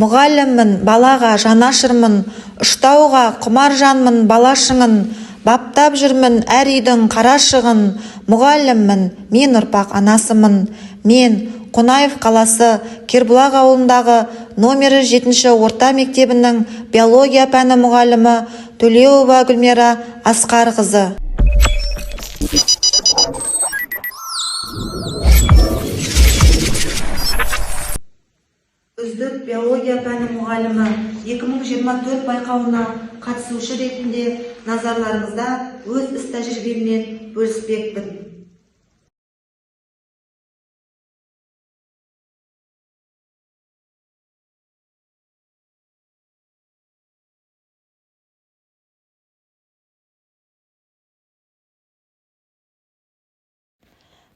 Мұғаліммін, балаға жанашырмын, ұштауға құмар жанмын балашыңын, баптап жүрмін әр үйдің қарашығын. Мұғаліммін, мен ұрпақ анасымын. Мен Қонаев қаласы Кербұлақ ауылындағы номері 7 орта мектебінің биология пәні мұғалімі Төлеуова Гүлмира Асқарқызы. Үздік биология пәні мұғалімі 2024 байқауына қатысушы ретінде назарларыңызда өз іс тәжірибеммен бөліспекпін.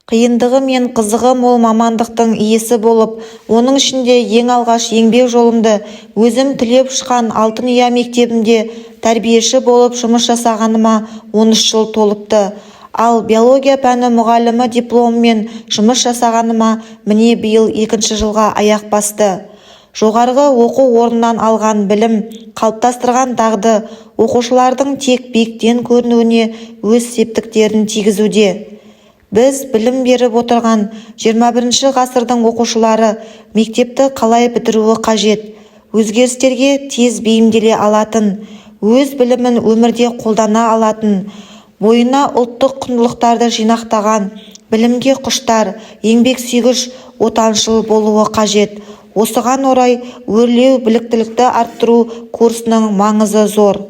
Қиындығы мен қызығы мол мамандықтың иесі болып, оның ішінде ең алғаш еңбек жолымды өзім түлеп шыққан Алтын Ұя мектебінде тәрбиеші болып жұмыс жасағаныма 13 жыл толыпты. Ал биология пәні мұғалімі дипломымен жұмыс жасағаныма міне биыл 2 жылға аяқ басты. Жоғарғы оқу орнынан алған білім, қалыптастырған дағды оқушылардың тек биіктен көрінуіне өз септіктерін тигізуде. Біз білім беріп отырған 21 ғасырдың оқушылары мектепті қалай бітіруі қажет, өзгерістерге тез бейімделе алатын, өз білімін өмірде қолдана алатын, бойына ұлттық құндылықтарды жинақтаған, білімге құштар, еңбексүйгіш, отаншыл болуы қажет. Осыған орай өрлеу біліктілікті арттыру курсының маңызы зор.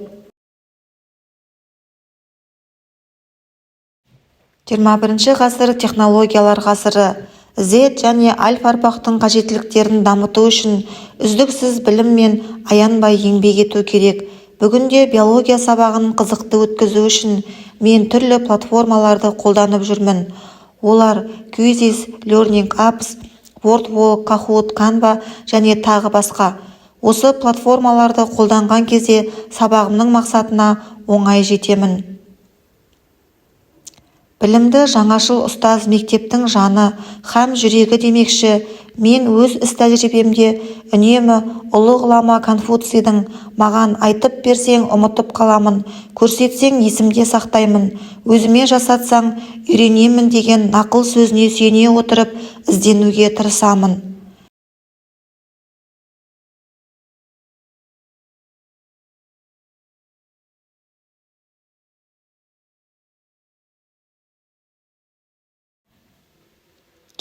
21 ғасыр технологиялар ғасыры. Z және альфа ұрпақтың қажеттіліктерін дамыту үшін үздіксіз білім мен аянбай еңбек ету керек. Бүгінде биология сабағын қызықты өткізу үшін мен түрлі платформаларды қолданып жүрмін. Олар Quizzes, Learning Apps, WordWalk, Kahoot, Canva және тағы басқа. Осы платформаларды қолданған кезде сабағымның мақсатына оңай жетемін. Білімді жаңашыл ұстаз мектептің жаны, һәм жүрегі демекші, мен өз іс тәжірибемде үнемі ұлы ғұлама Конфуцийдің «Маған айтып берсең ұмытып қаламын, көрсетсең есімде сақтаймын, өзіме жасатсаң үйренемін» деген нақыл сөзіне сүйене отырып ізденуге тырысамын.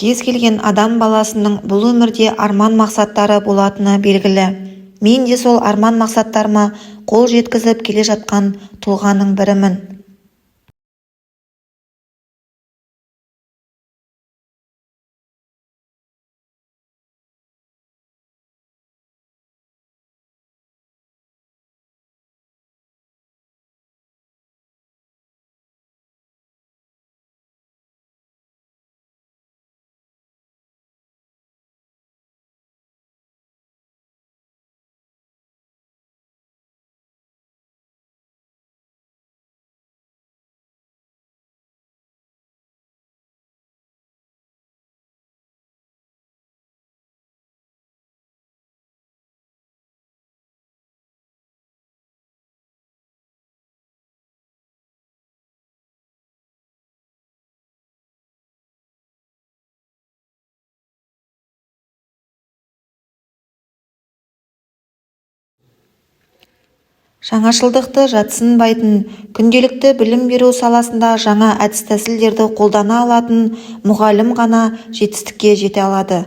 Кез келген адам баласының бұл өмірде арман мақсаттары болатыны белгілі. Мен де сол арман мақсаттарыма қол жеткізіп келе жатқан тұлғаның бірімін. Жаңашылдықты жатсынбайтын, күнделікті білім беру саласында жаңа әдіс-тәсілдерді қолдана алатын мұғалім ғана жетістікке жете алады.